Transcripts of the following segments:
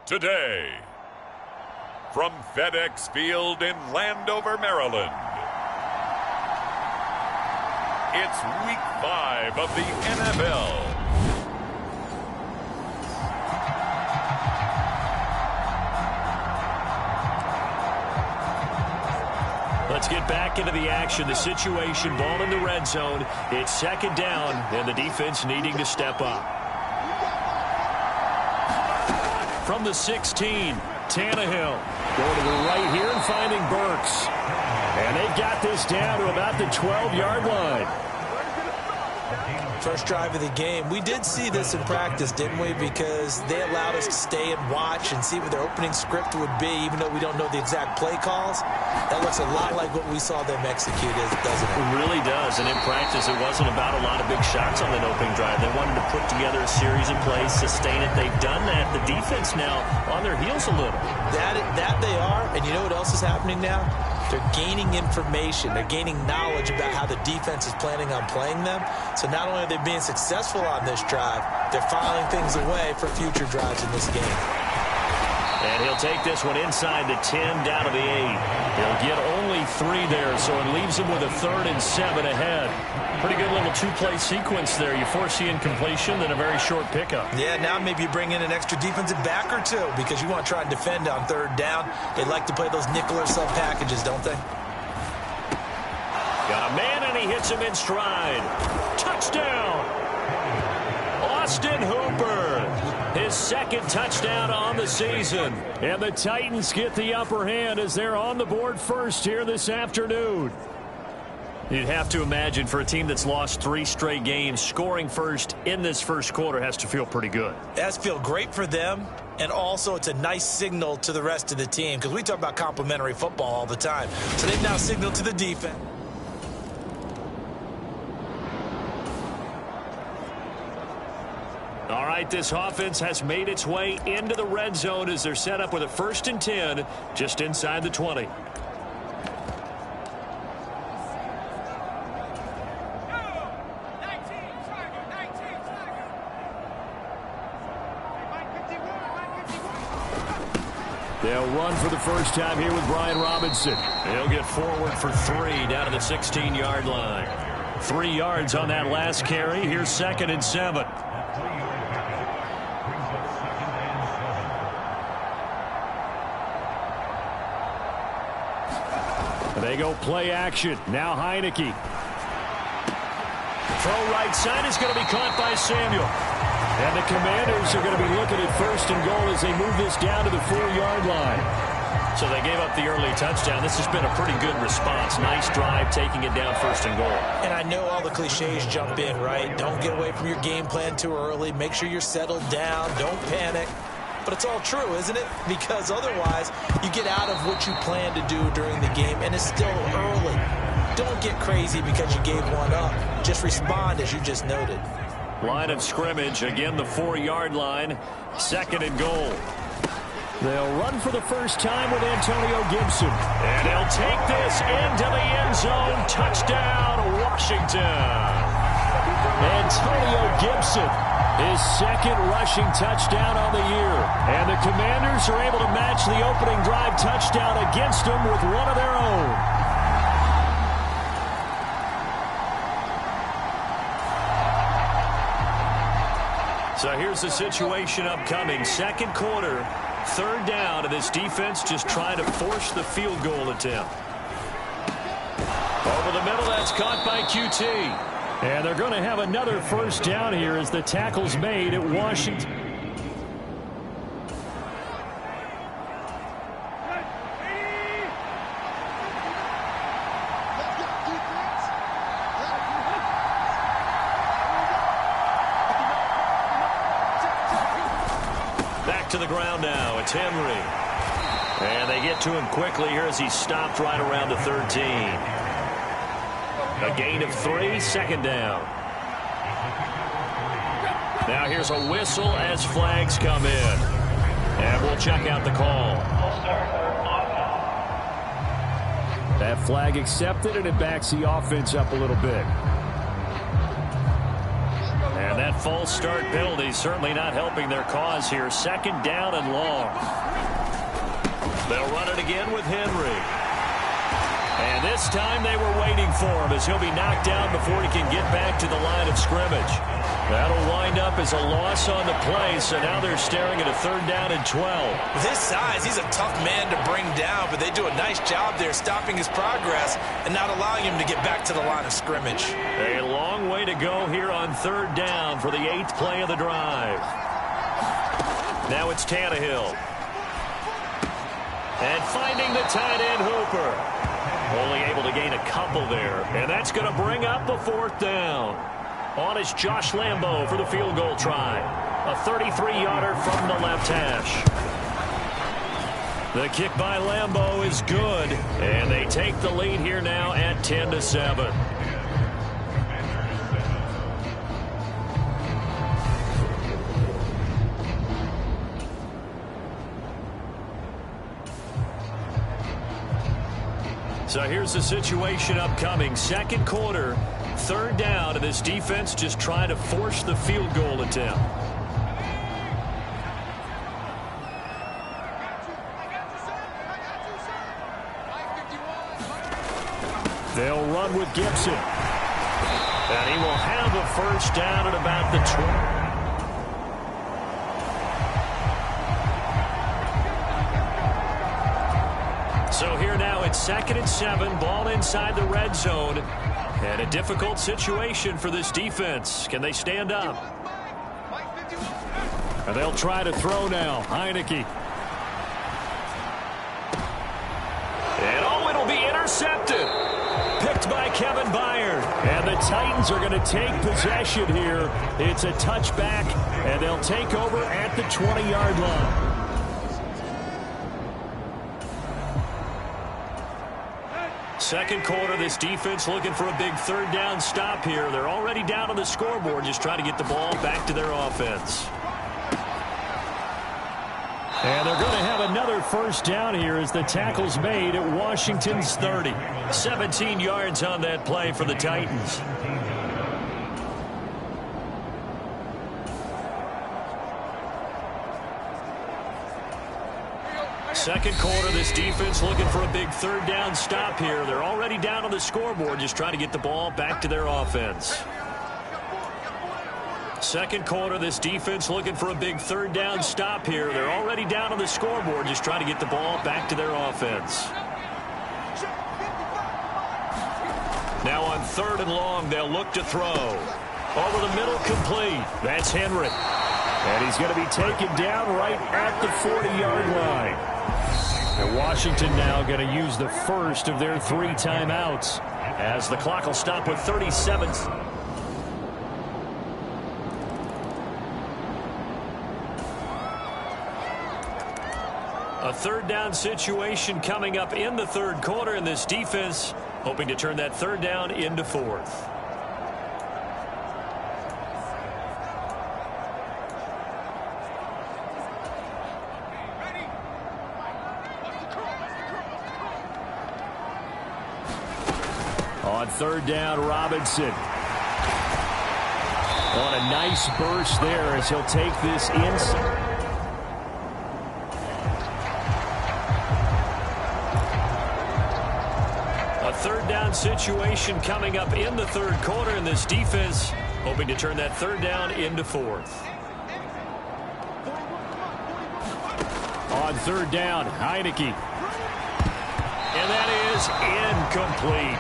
today. From FedEx Field in Landover, Maryland, it's Week 5 of the NFL. Let's get back into the action. The situation, ball in the red zone. It's second down, and the defense needing to step up. From the 16, Tannehill going to the right here and finding Burks. And they've got this down to about the 12-yard line. First drive of the game. We did see this in practice, didn't we? Because they allowed us to stay and watch and see what their opening script would be, even though we don't know the exact play calls. That looks a lot like what we saw them execute, doesn't it? It really does. And in practice, it wasn't about a lot of big shots on that opening drive. They wanted to put together a series of plays, sustain it. They've done that. The defense now on their heels a little. That they are. And you know what else is happening now? They're gaining information. They're gaining knowledge about how the defense is planning on playing them. So not only are they being successful on this drive, they're filing things away for future drives in this game. And he'll take this one inside the 10, down to the 8. He'll get only 3 there, so it leaves him with a 3rd and 7 ahead. Pretty good little 2-play sequence there. You force the incompletion, then a very short pickup. Yeah, now maybe you bring in an extra defensive back or two because you want to try and defend on 3rd down. They like to play those nickel or sub packages, don't they? Got a man, and he hits him in stride. Touchdown! Austin Hooper. His 2nd touchdown on the season. And the Titans get the upper hand as they're on the board first here this afternoon. You'd have to imagine for a team that's lost 3 straight games, scoring first in this first quarter has to feel pretty good. It has to feel great for them, and also it's a nice signal to the rest of the team because we talk about complimentary football all the time. So they've now signaled to the defense. All right, this offense has made its way into the red zone as they're set up with a 1st and 10 just inside the 20. They'll run for the first time here with Brian Robinson. He'll get forward for 3 down to the 16-yard line. 3 yards on that last carry. Here's 2nd and 7. They go play action. Now Heineke. Throw right side is going to be caught by Samuel. And the Commanders are going to be looking at 1st and goal as they move this down to the 4-yard line. So they gave up the early touchdown. This has been a pretty good response. Nice drive, taking it down 1st and goal. And I know all the cliches jump in, right? Don't get away from your game plan too early. Make sure you're settled down. Don't panic. But it's all true, isn't it? Because otherwise, you get out of what you plan to do during the game, and it's still early. Don't get crazy because you gave one up. Just respond as you just noted. Line of scrimmage, again the 4-yard line, 2nd and goal. They'll run for the first time with Antonio Gibson. And he'll take this into the end zone. Touchdown, Washington. Antonio Gibson, his 2nd rushing touchdown on the year. And the Commanders are able to match the opening drive touchdown against them with one of their own. So here's the situation upcoming. 2nd quarter, 3rd down, and this defense just trying to force the field goal attempt. Over the middle, that's caught by QT. And they're going to have another 1st down here as the tackle's made at Washington. Back to the ground now. It's Henry. And they get to him quickly here as he's stopped right around the 13. A gain of 3, 2nd down. Now here's a whistle as flags come in. And we'll check out the call. That flag accepted, and it backs the offense up a little bit. And And that false start penalty certainly not helping their cause here. Second down and long. They'll run it again with Henry. And this time they were waiting for him as he'll be knocked down before he can get back to the line of scrimmage. That'll wind up as a loss on the play, so now they're staring at a third down and 12. With his size, he's a tough man to bring down, but they do a nice job there stopping his progress and not allowing him to get back to the line of scrimmage. A long way to go here on third down for the 8th play of the drive. Now it's Tannehill. And finding the tight end Hooper. Only able to gain a couple there. And that's going to bring up the 4th down. On is Josh Lambo for the field goal try. A 33-yarder from the left hash. The kick by Lambo is good. And they take the lead here now at 10-7. So here's the situation upcoming. Second quarter, third down, and this defense just trying to force the field goal attempt. They'll run with Gibson. And he will have a first down at about the 20. So here now it's 2nd and 7, ball inside the red zone. And a difficult situation for this defense. Can they stand up? And they'll try to throw now. Heineke. And oh, it'll be intercepted. Picked by Kevin Byard. And the Titans are going to take possession here. It's a touchback, and they'll take over at the 20-yard line. Second quarter, this defense looking for a big third down stop here. They're already down on the scoreboard, just trying to get the ball back to their offense. And they're going to have another first down here as the tackle's made at Washington's 30. 17 yards on that play for the Titans. Second quarter, this defense looking for a big third down stop here. They're already down on the scoreboard, just trying to get the ball back to their offense. Second quarter, this defense looking for a big third down stop here. They're already down on the scoreboard, just trying to get the ball back to their offense. Now on third and long, they'll look to throw. Over the middle, complete. That's Henry. And he's going to be taken down right at the 40-yard line. And Washington now going to use the first of their 3 timeouts as the clock will stop with 37. A third down situation coming up in the third quarter, and this defense hoping to turn that third down into 4th. On third down, Robinson. On a nice burst there as he'll take this inside. A third down situation coming up in the third quarter, and this defense hoping to turn that third down into 4th. On third down, Heineke. And that is incomplete.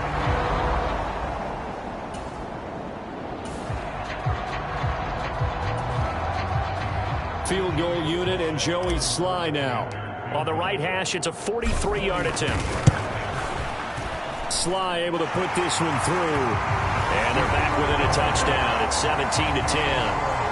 Field goal unit and Joey Sly now. On the right hash, it's a 43-yard attempt. Sly able to put this one through. And they're back within a touchdown. It's 17-10.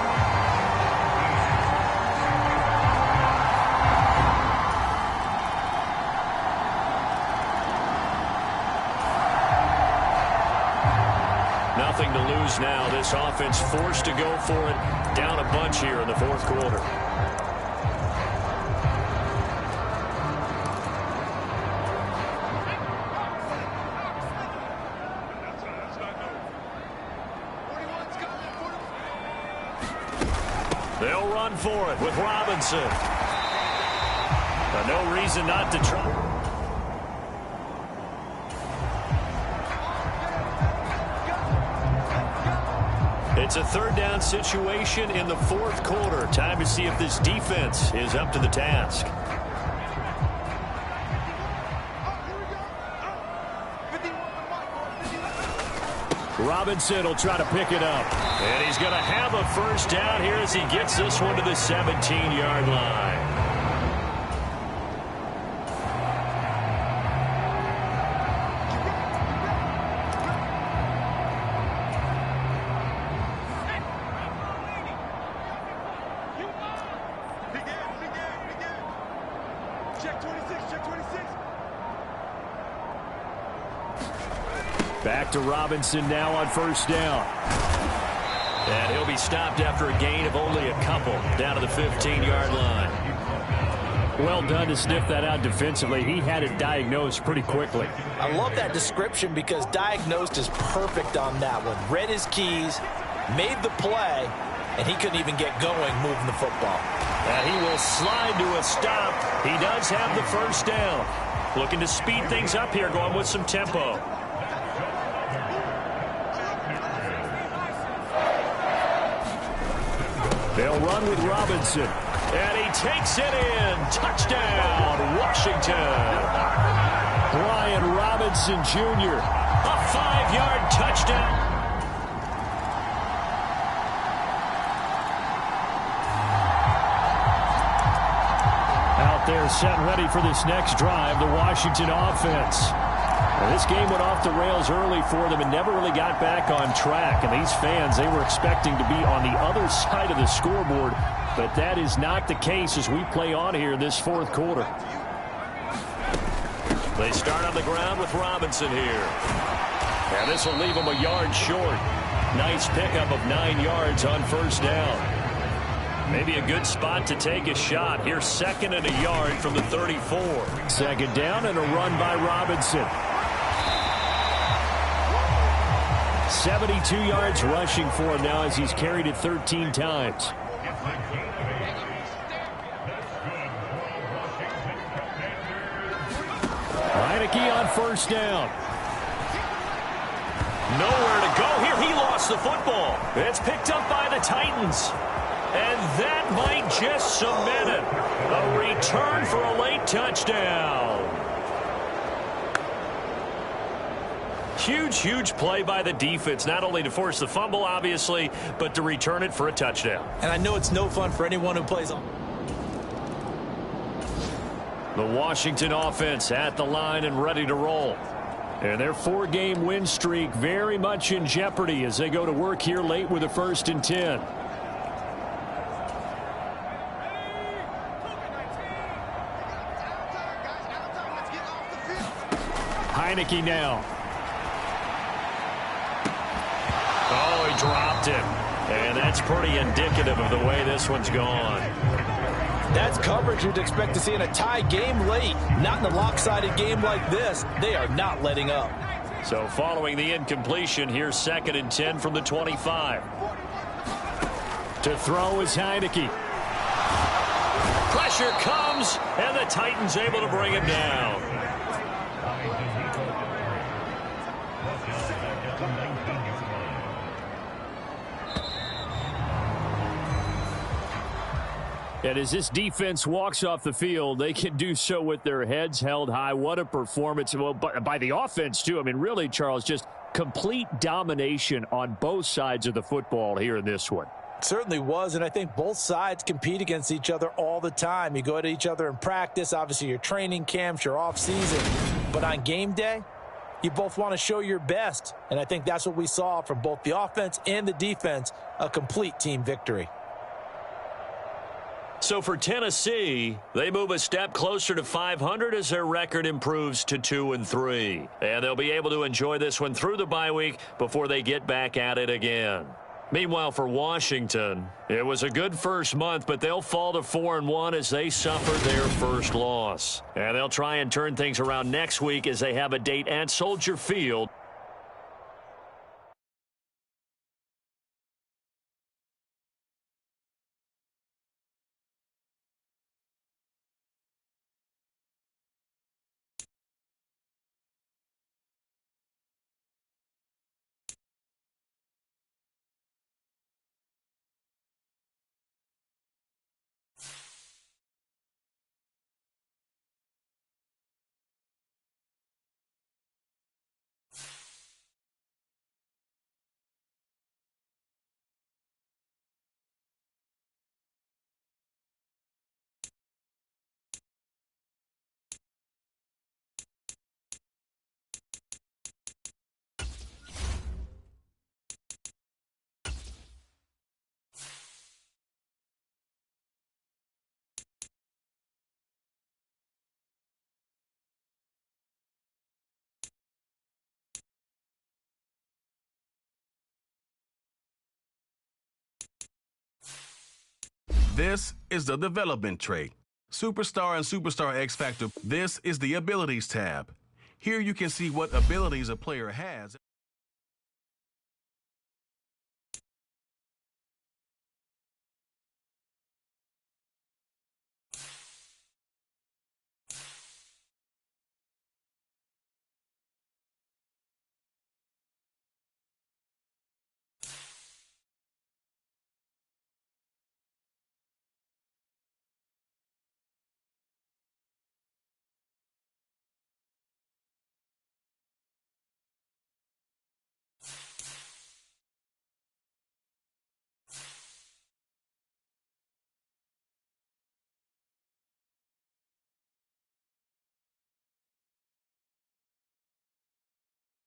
Nothing to lose now. This offense forced to go for it. Down a bunch here in the fourth quarter. They'll run for it with Robinson. No reason not to try. It's a third down situation in the fourth quarter. Time to see if this defense is up to the task. Robinson will try to pick it up. And he's going to have a first down here as he gets this one to the 17-yard line. Back to Robinson now on first down. And he'll be stopped after a gain of only a couple down to the 15-yard line. Well done to sniff that out defensively. He had it diagnosed pretty quickly. I love that description because diagnosed is perfect on that one. Read his keys, made the play, and he couldn't even get going moving the football. And he will slide to a stop. He does have the first down. Looking to speed things up here, going with some tempo. They'll run with Robinson. And he takes it in. Touchdown, Washington. Brian Robinson Jr. A 5-yard touchdown. Out there set and ready for this next drive, the Washington offense. Well, this game went off the rails early for them and never really got back on track. And these fans, they were expecting to be on the other side of the scoreboard. But that is not the case as we play on here in this fourth quarter. They start on the ground with Robinson here. And this will leave them a yard short. Nice pickup of 9 yards on first down. Maybe a good spot to take a shot. Here's second and a yard from the 34. Second down and a run by Robinson. 72 yards rushing for him now as he's carried it 13 times. Heineke on first down. Nowhere to go here. He lost the football. It's picked up by the Titans. And that might just cement it. A return for a late touchdown. Huge, huge play by the defense, not only to force the fumble, obviously, but to return it for a touchdown. And I know it's no fun for anyone who plays on. The Washington offense at the line and ready to roll. And their 4-game win streak very much in jeopardy as they go to work here late with a 1st and 10. Heineke now. Oh, he dropped it. And that's pretty indicative of the way this one's gone. That's coverage you'd expect to see in a tie game late. Not in a lopsided game like this. They are not letting up. So following the incompletion, here's 2nd and 10 from the 25. To throw is Heineke. Pressure comes, and the Titans able to bring him down. And as this defense walks off the field, they can do so with their heads held high. What a performance. Well, by the offense, too. I mean, really, Charles, just complete domination on both sides of the football here in this one. Certainly was, and I think both sides compete against each other all the time. You go at each other in practice, obviously your training camps, your off-season. But on game day, you both want to show your best. And I think that's what we saw from both the offense and the defense, a complete team victory. So for Tennessee, they move a step closer to 500 as their record improves to 2-3. And they'll be able to enjoy this one through the bye week before they get back at it again. Meanwhile, for Washington, it was a good first month, but they'll fall to 4-1 as they suffer their first loss. And they'll try and turn things around next week as they have a date at Soldier Field. This is the development trait. Superstar and Superstar X Factor. This is the abilities tab. Here you can see what abilities a player has.